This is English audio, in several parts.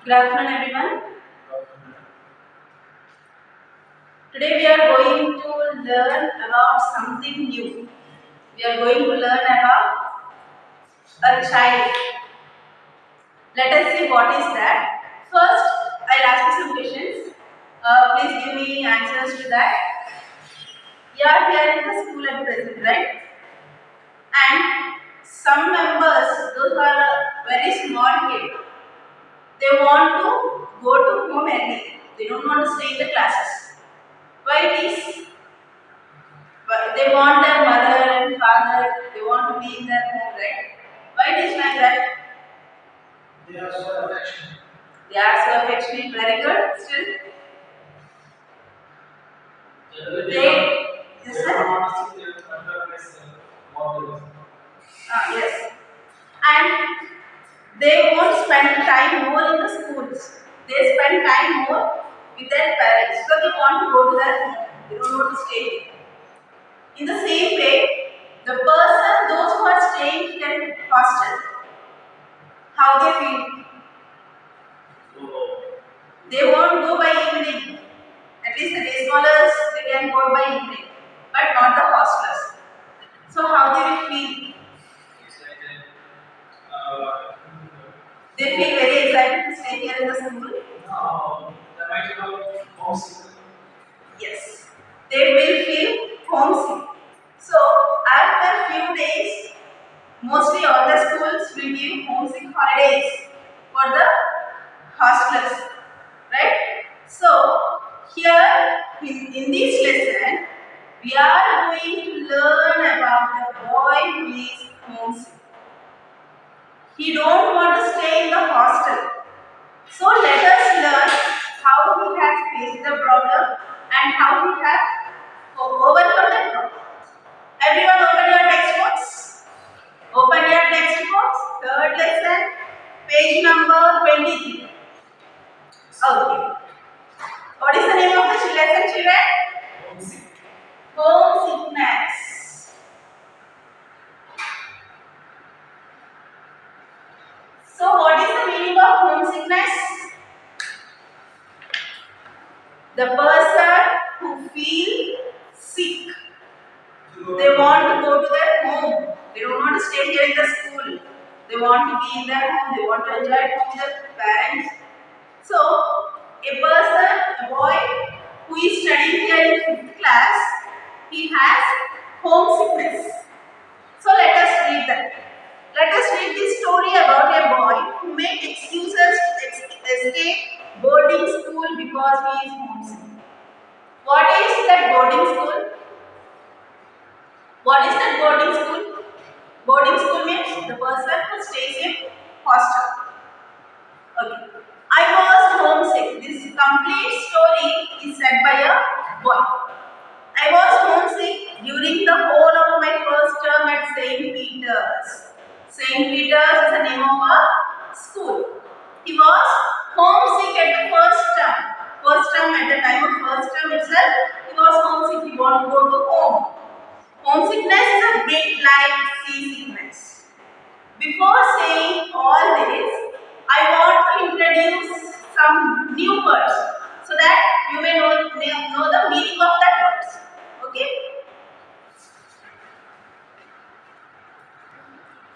Good afternoon, everyone. Today we are going to learn about something new. We are going to learn about a child. Let us see what is that. First, I'll ask you some questions. Please give me answers to that. Yeah, we are in the school at present, right? And some members, those who are a very small kid, they want to go to home early. They don't want to stay in the classes. Why it is? But they want their mother and father, they want to be in their home, right? Why it is like that? They are so affectionate. They are so affectionate, very good. Still, they yes, sir? Yes. And they won't spend time more in the schools. They spend time more with their parents. So they want to go to their home. They don't want to stay. In the same way, the person, those who are staying in their hostel, how they feel? They won't go by evening. At least the day scholars, they can go by evening, but not the hostlers. So how they will feel? They feel very excited to stay here in the school. They might have homesick. Yes, they will feel homesick. So after few days, mostly all the schools will give homesick holidays for the hostlers, right? So here in this lesson, we are going to learn about a boy who is homesick. He don't want to stay in the hostel. So let us learn how he has faced the problem and how he has overcome the problem. Everyone open your textbooks. Open your textbooks. Third lesson, page number 23. Okay. What is the name of the lesson, children? Homesick. Homesickness. So what is the meaning of homesickness? The person who feels sick. They want to go to their home. They don't want to stay here in the school. They want to be in their home. They want to enjoy it with their parents. So, a person, a boy who is studying here in 5th class, he has homesickness. So, let us read that. Let us read this story about a boy who made excuses to escape boarding school because he is homesick. What is that boarding school? What is that boarding school? Boarding school means the person who stays in hostel. Okay. I was homesick. This complete story is said by a boy. I was homesick during the whole of my first term at St. Peter's. St. Peter's is the name of a school. He was homesick at the first term. First term, at the time of first term itself, he was homesick. He wanted to go to home. Homesickness is a bit like seasickness. Before saying all this, I want to introduce some new words so that you may know the meaning of that words. Okay?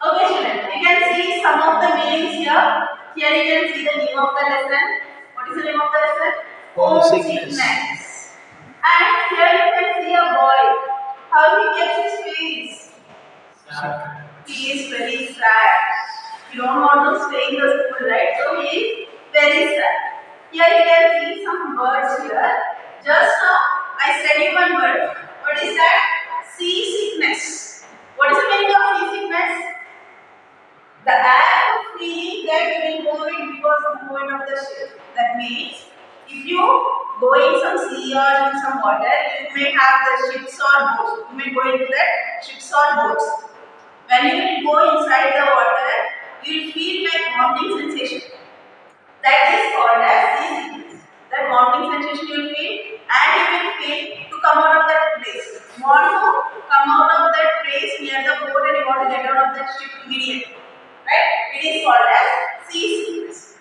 Okay, children. You can see some of the meanings here. Here you can see the name of the lesson. What is the name of the lesson? Homesickness. And here you can see a boy. How he keeps his face. He is very sad. He don't want to stay in the school, right? So he is very sad. Here you can see some words here. Just now I said you one word. What is that? Seasickness. What is the meaning of seasickness? The act of feeling that you will go in because of the movement of the ship. That means if you go in some sea or in some water, you may have the ships or boats. You may go into that ships or boats. When you will go inside the water, you will feel like haunting sensation. That is called as seasickness. That haunting sensation you will feel, and you will feel to come out of that place. You want to come out of that place near the boat and you want to get out of that ship immediately. Right? It is called as seasickness.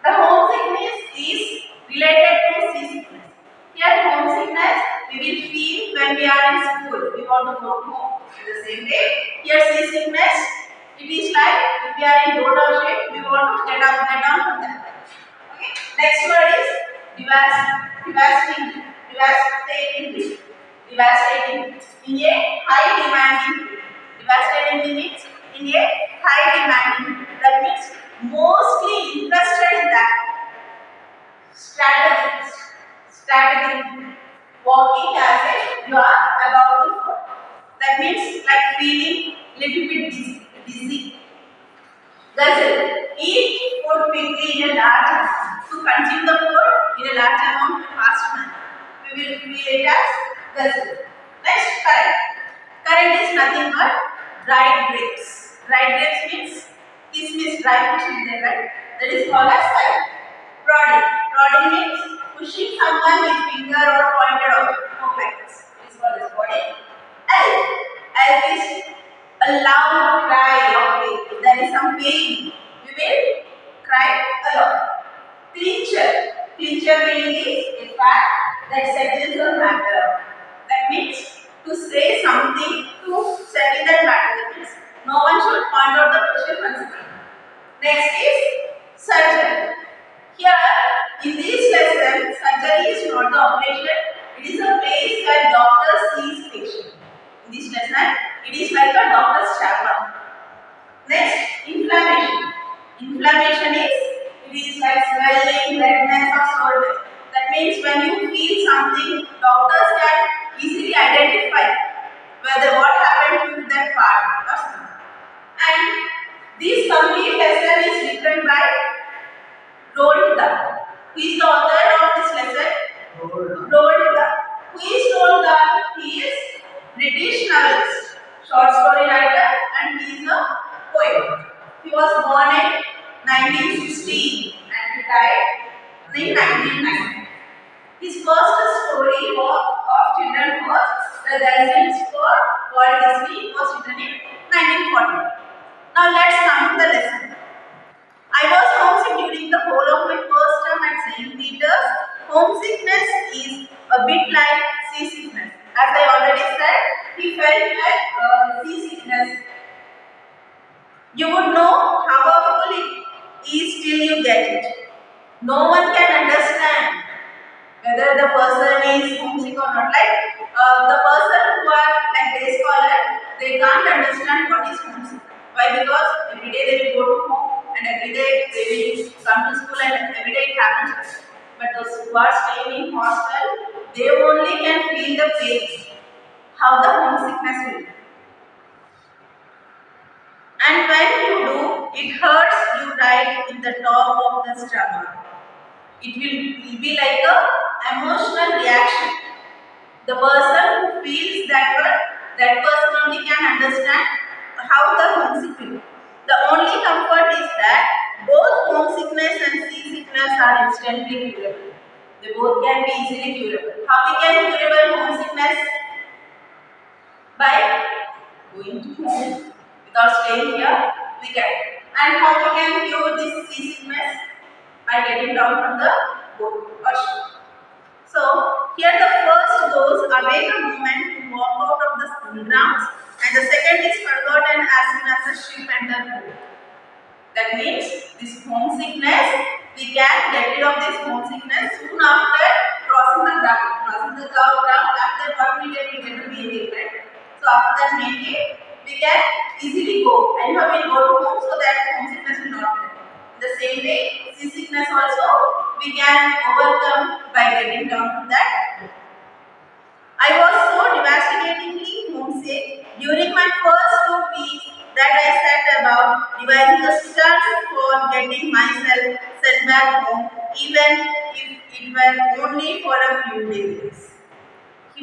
The home want to go home. In the same way, here seasickness, it is like if we are in boat or ship, we want to get up, get down from that. Okay. Next word is devastating, devastating, devastating. In a high demanding, devastating means in a high demanding. That means mostly interested in that. Strategy, strategy. Walking as if you are about to fall. That means like feeling little bit dizzy. Guzzle. Eat food quickly in a large amount. To consume the food in a large amount in a fast manner. We will feel it as guzzle. Next, current. Current is nothing but dried grapes. Dried grapes means kismis, dry fruits in there, right? That is called as current. Prodding. Prodding means pushing someone with finger or pointed out like this. It is called as prodding. L. L is a loud cry of pain. If there is some pain, we will cry aloud. Clincher. Clincher meaning is a fact that settles the matter. That means to say something to settle that matter. That means no one should point out the question once again. Next is surgeon. Here, in this lesson, surgery is not the operation. It is a place where doctor sees patient. In this lesson, it is like a doctor's chapel. Next, inflammation. Inflammation is, it is like swelling, redness or soreness. That means when you feel something, doctors can easily identify whether what happened to that part or something. And this complete lesson is written by Roald Dahl. Who is the author of this lesson? Roald Dahl. Who is Roald Dahl? He is British novelist, short story writer, and he is a poet. He was born in 1916 and he died in 1990. His first story of children was The Residence for Walt Disney was written in 1940. Now let's come to the lesson. I was homesick during the whole of my first term at St. Peter's. Homesickness is a bit like seasickness. As I already said, he felt like seasickness. You would know how powerful it is till you get it. No one can understand whether the person is homesick or not. Like the person who are like day scholar, they can't understand what is homesick. Why? Because every day they will go to home and every day they will come to school and every day it happens. But those who are staying in hostel, they only can feel the pain, how the homesickness will be. And when you do, it hurts you right in the top of the stomach. It will be like a emotional reaction. The person who feels that word, that person only can understand how the homesick will. The only comfort is that both homesickness and seasickness are instantly curable. They both can be easily curable. How we can curable homesickness? By going to home. Without staying here, we can. And how we can cure this seasickness? By getting down from the boat or ship. So, here the first goes away the moment to walk out of the school grounds, and the second is forgotten as soon as the ship enters port. That means this homesickness, we can get rid of this homesickness soon after crossing the ground. Crossing the ground, after what we get the main gate, right? So after that main gate, we can easily go. And how we go to home so that homesickness will not be there. The same way, seasickness also we can overcome by getting down from that. I was so devastatingly homesick during my first 2 weeks that I set about devising a strategy for getting myself sent back home, even if it were only for a few days. He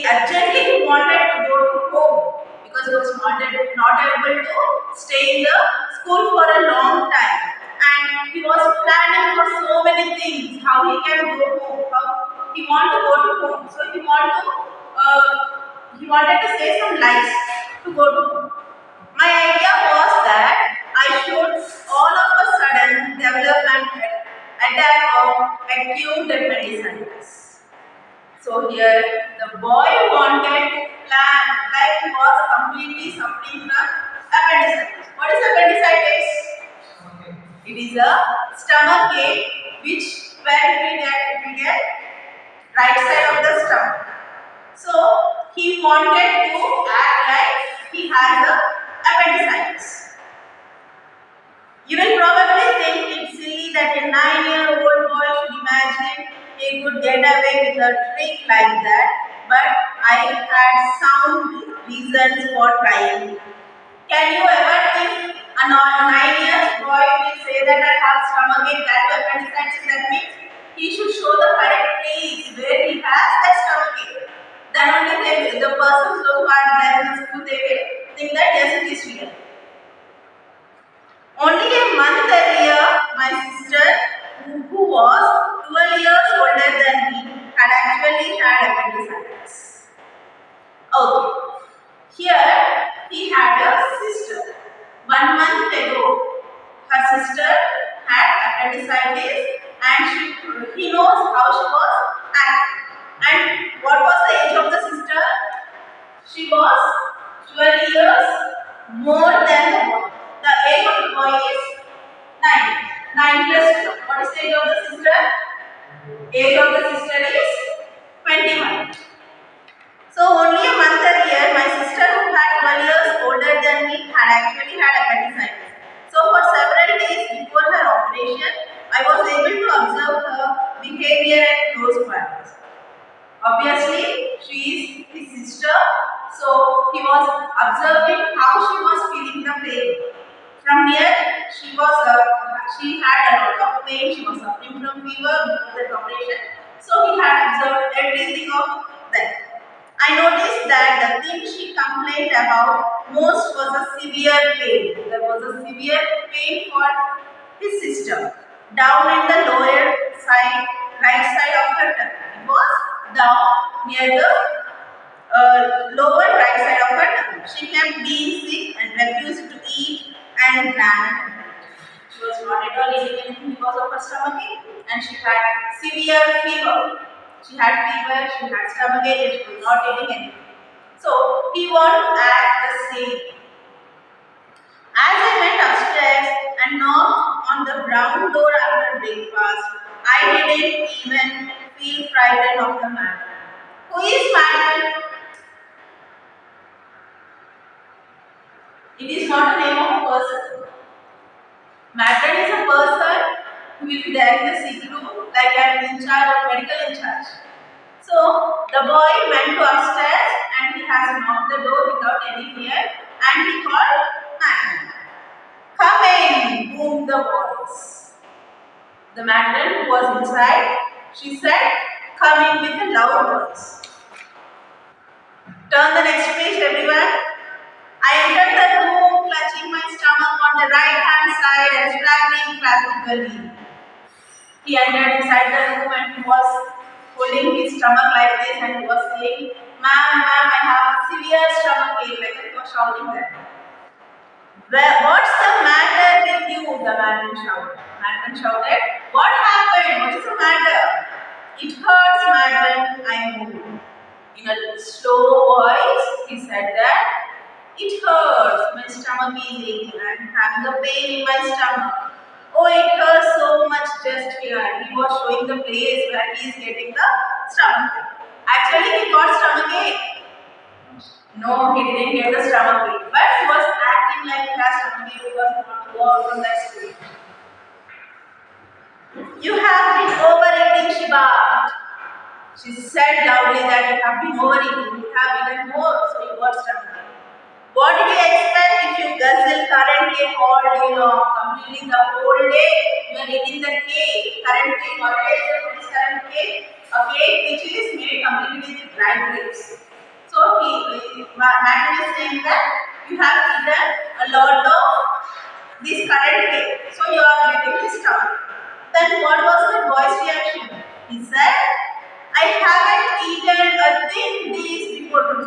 urgently wanted to go to home because he was not able to stay in the school for a long time. And he was planning for so many things, how he can go home, how he wanted to go to home. So he wanted to say some lies to go to home. My idea was that I should all of a sudden develop an attack of acute appendicitis. So here the boy wanted to plan like he was completely suffering from appendicitis. What is appendicitis? It is a stomach ache which where it will get right side of the stomach. So he wanted to act like he has a appendicitis. You will probably think it's silly that a 9-year-old boy should imagine he could get away with a trick like that, but I had sound reasons for trying. Can you ever think a 9 years boy will say that I have stomachache, that appendicitis? That means he should show the correct place where he has that stomachache. Then only the persons who are there in the school, they will think that yes, it is real. Only a month earlier, my sister, who was 12 years older than me, had actually had appendicitis. Okay, here he had a sister. 1 month ago, her sister had appendicitis and he knows how she was acting. And what was the age of the sister? She was 12 years more than the boy. The age of the boy is 9. 9 plus 2. What is the age of the sister? Age of the sister is 21. So only a month earlier, my sister who had 12 years older than me had actually had appendicitis. So for several days before her operation, I was able to observe her behavior at close quarters. Obviously, she is his sister, so he was observing how she was feeling the pain. From here, she had a lot of pain. She was suffering from fever before the operation, so he had observed everything of that. I noticed that the thing she complained about most was a severe pain. There was a severe pain for his sister down in the lower side, right side of her tummy. It was down near the lower right side of her tummy. She kept being sick and refused to eat and ran. She was not at all eating anything because of her stomach ache, and she had severe fever. She had fever, she had stomach ache, and she was not eating anything. So he wanted to act the same. As I went upstairs and knocked on the ground door after breakfast, I didn't even feel frightened of the man. Who is Madman? It is not the name of a person. Matron is a person who will be there in the sick room, like an in charge or medical in charge. So the boy went to upstairs and he has knocked the door without any fear and he called Matron. Come in, boomed the voice. The matron who was inside, she said, come in with a loud voice. Turn the next page, everyone. I entered the room, clutching my stomach on the right hand side and struggling practically. He entered inside the room and he was holding his stomach like this and he was saying, Ma'am, I have severe stomach ache. Like he was shouting that. What's the matter with you? The matron shouted. Matron shouted, what happened? What is the matter? It hurts, madam. I moved. In a slow voice, he said that it hurts. My stomach is aching. I'm having a pain in my stomach. Oh, it hurts so much just here. He was showing the place where he is getting the stomach ache. Actually, he got stomach ache. No, he didn't get the stomach ache. But he was acting like he has stomach ache because he wanted to go out from that school. You have been overeating, Shiba. She said loudly that you have been overeating. You have eaten more, so you got stomach ache. What did you expect if you guzzle current cake all day long? Completely the whole day you are eating the cake. Current cake, what is current cake? A cake which is made completely with dried grapes. So Matthew is saying that you have eaten a lot of this current cake. So you are getting this stomach. Then what was the boy's reaction? He said, I haven't eaten a thing these before.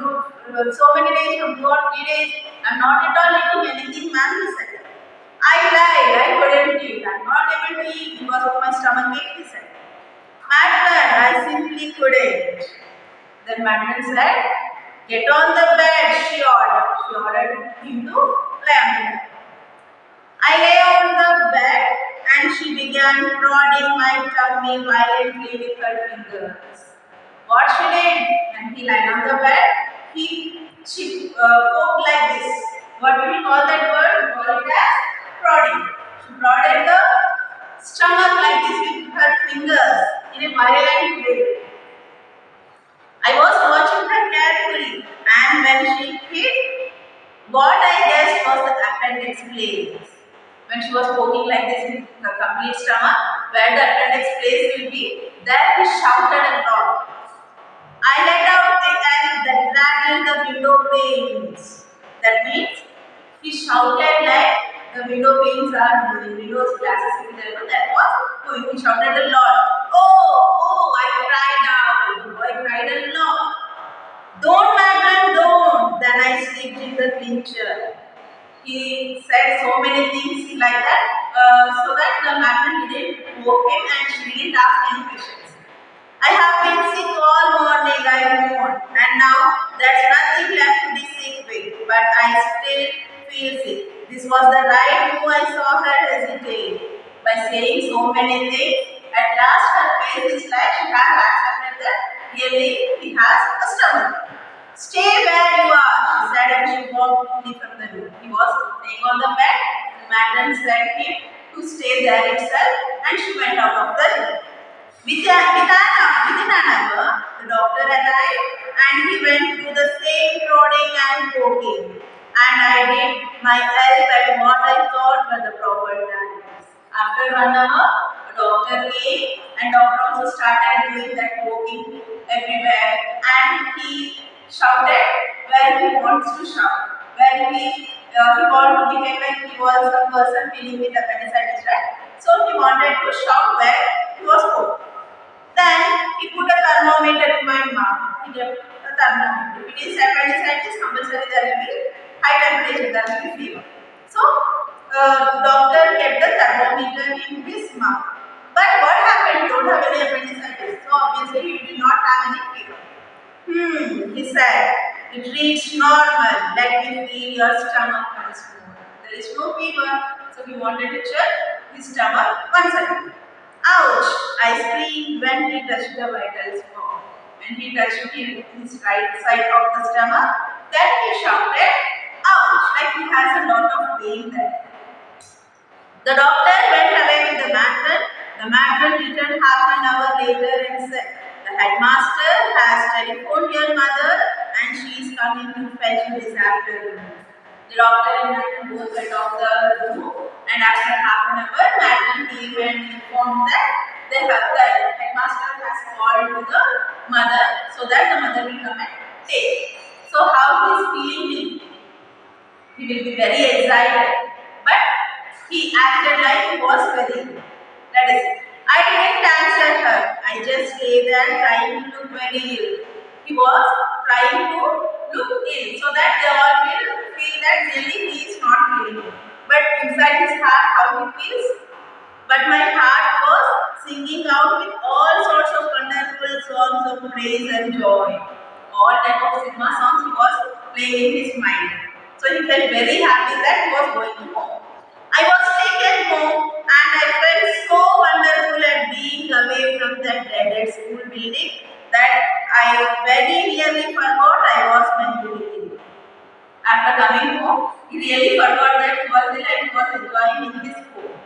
So many days, from 2 or 3 days, I'm not at all eating anything, man, he said. I lied, I couldn't eat. I'm not able to eat because of my stomach ache, he said. Madman, I simply couldn't. Then matron said, "Get on the bed," she ordered. She ordered him to lie on the bed. I lay on the bed and she began prodding my tummy violently with her fingers. What she did, when he lay on the bed, she poked like this. What do we call that word? We call it as prodding. She prodded the stomach like this with her fingers in a violent way. I was watching her carefully, and when she hit what I guessed was the appendix place. When she was poking like this in the complete stomach, where the appendix place will be, there he shouted a lot. I let out a yell that rattled the window panes. That means he shouted like the window panes are moving, windows glasses in there. That was moving. He shouted a lot. Oh, oh, I cried out. The boy cried a lot. Don't, madam, don't. Then I slipped in the clincher. He said so many things like that, so that the madam didn't poke him and she didn't ask any questions. I have been sick all morning, I moaned, and now there's nothing left to be sick with, but I still feel sick. This was the right move. I saw her hesitate. By saying so many things, at last her face is like she has accepted that really he has a stomach. Stay where you are, she said, and she walked quickly from the room. He was laying on the bed. The madam said him to stay there itself, and she went out of the room. Within an hour, the doctor arrived and he went through the same prodding and poking. And I did my help at what I thought were the proper times. After 1 hour, the doctor came and doctor also started doing that poking everywhere. And he shouted where he wants to shout, where he wanted to behave like he was a person feeling with appendicitis, right? So he wanted to shout where he was poked. Then he put a thermometer in my mouth. He kept a thermometer. If it is appendicitis, compulsory there will be high temperature, there will be fever. So, doctor kept the thermometer in his mouth. But what happened? He don't have any appendicitis. So obviously he did not have any fever. He said, it reads normal. Let me feel your stomach once more. There is no fever. So he wanted to check his stomach once again. Ouch! I screamed when he touched the vital spot. When he touched his right side of the stomach, then he shouted, ouch! Like he has a lot of pain there. The doctor went away with the matron. The matron returned half an hour later and said, the headmaster has telephoned your mother and she is coming to fetch you this afternoon. The doctor and matron both went off the room, and after half an hour, matron came and informed that the headmaster has called to the mother so that the mother will come and take. So how he is feeling will be? He will be very excited, but he acted like he was very. Let us see. I didn't answer her. I just lay there trying to look very ill. He was trying to look ill so that they all will feel that really he is not feeling it. But inside his heart, how he feels? But my heart was singing out with all sorts of wonderful songs of praise and joy. All type of Sigma songs he was playing in his mind. So he felt very happy that he was going home. I was taken home and I felt so wonderful at being away from that dreaded school building that I very nearly forgot I was meant to be ill. After coming home, he really forgot that he was ill and he was enjoying in his home.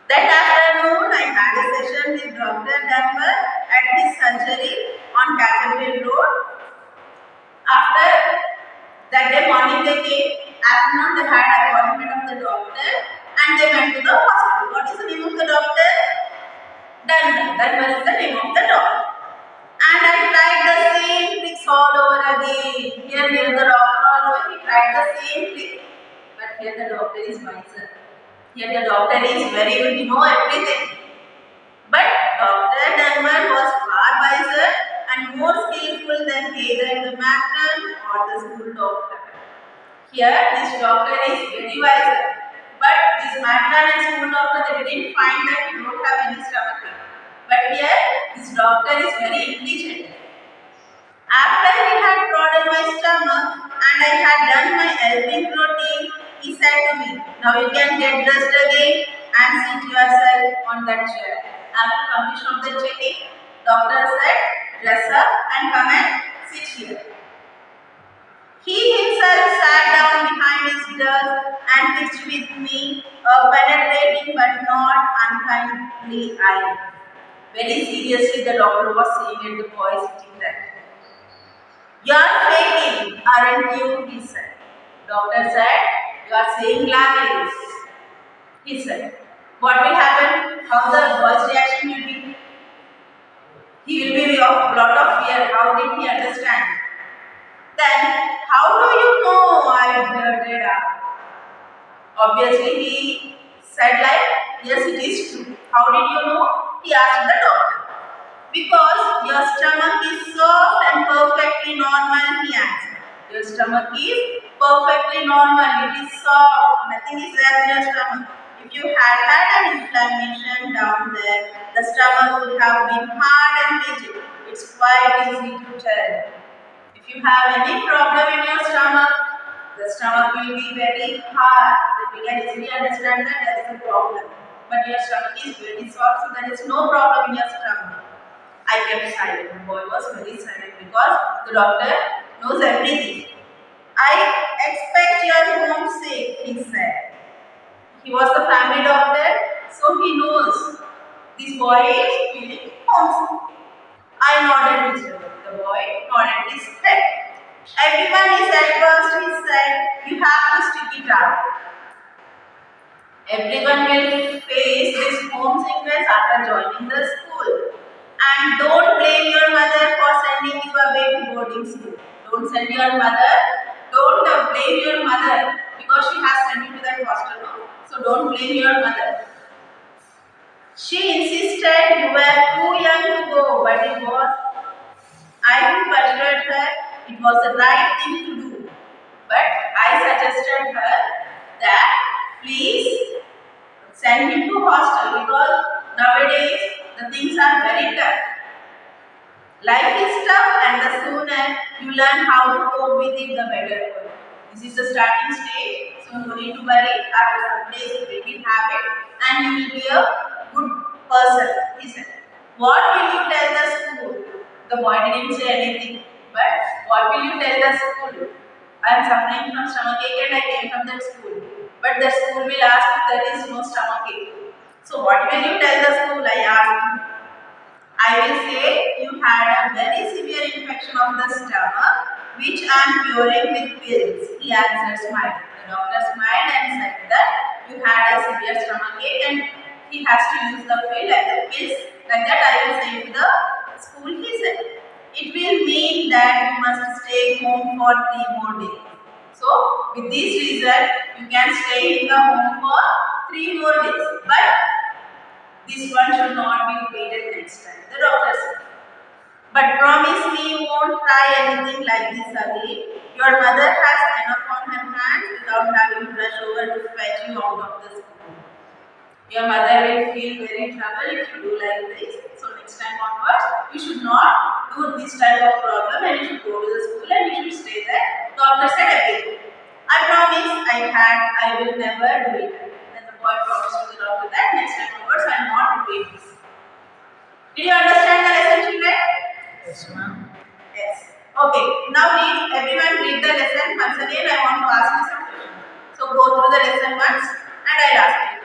That afternoon, I had a session with Dr. Denver at his surgery on Cathedral Road. After that day morning they came, afternoon they had appointment of the doctor and they went to the hospital. What is the name of the doctor? Denver. Denver is the name of the doctor. And I tried the same tricks all over again. Here the doctor also, he tried the same trick. But here the doctor is wiser. Here the doctor is very good, he knows everything. But Dr. Denver was far wiser and more skillful than either the matron or the school doctor. Here, this doctor is very wiser. But this matron and school doctor, they didn't find that he don't have any stomach. But here, this doctor is very intelligent. After he had prodded my stomach and I had done my helping routine, he said to me, now you can get dressed again and seat yourself on that chair. After completion of the checking, doctor said, dress up and come and sit here. He himself sat down behind his desk and fixed with me a penetrating but not unkindly eye. Very seriously, the doctor was saying at the boy sitting there. You're faking, aren't you? He said. Doctor said, you are saying lies. He said. What will happen? How the boy's reaction will be? He will be of lot of fear. How did he understand? Then, how do you know I blurted out? Obviously, he said like, yes, it is true. How did you know? He asked the doctor. Because your stomach is soft and perfectly normal, he answered. Your stomach is perfectly normal. It is soft. Nothing is there in your stomach. If you had an inflammation down there, the stomach would have been hard and rigid. It's quite easy to tell. If you have any problem in your stomach, the stomach will be very hard. Then we can easily understand that there is a problem. But your stomach is very soft, so there is no problem in your stomach. I kept silent. The boy was very silent because the doctor knows everything. I expect your homesick, he said. He was the family doctor, so he knows this boy is feeling homesick. I nodded his head. The boy nodded his head. Everyone is at first, he said, you have to stick it out. Everyone will face this homesickness after joining the school. And don't blame your mother for sending you away to boarding school. Don't send your mother. Don't blame your mother because she has sent you to that hostel. So don't blame your mother. She insisted you were too young to go, but it was I who persuaded her it was the right thing to do. But I suggested her that please send him to hostel because nowadays the things are very tough. Life is tough and the sooner you learn how to cope with it, the better for you. This is the starting stage, so no need to worry. After some days you will have it and you will be a good person. He said, what will you tell the school? The boy didn't say anything, but what will you tell the school? I am suffering from stomachache and I came from that school. But the school will ask if there is no stomachache. So what will you tell the school? I asked him. I will say you had a very severe infection of the stomach which I am curing with pills. He answered smiling. The doctor smiled and said that you had a severe stomachache and he has to use the pill like the pills. Like that I will say to the school, he said. It will mean that you must stay home for 3 more days. So with this reason you can stay in the home for 3 more days. But this one should not be repeated next time. The doctor said. But promise me you won't try anything like this again. Your mother has enough on her hands without having to rush over to fetch you out of the school. Your mother will feel very trouble if you do like this. So next time onwards, you should not do this type of problem and you should go to the school and you should stay there. Doctor said again. I promise I will never do it. Then the boy promised to the doctor that next time onwards I will not repeat this. Did you understand the lesson, children? Yes, ma'am. Yes. Okay. Now everyone read the lesson once again. I want to ask you some questions. So go through the lesson once and I'll ask you.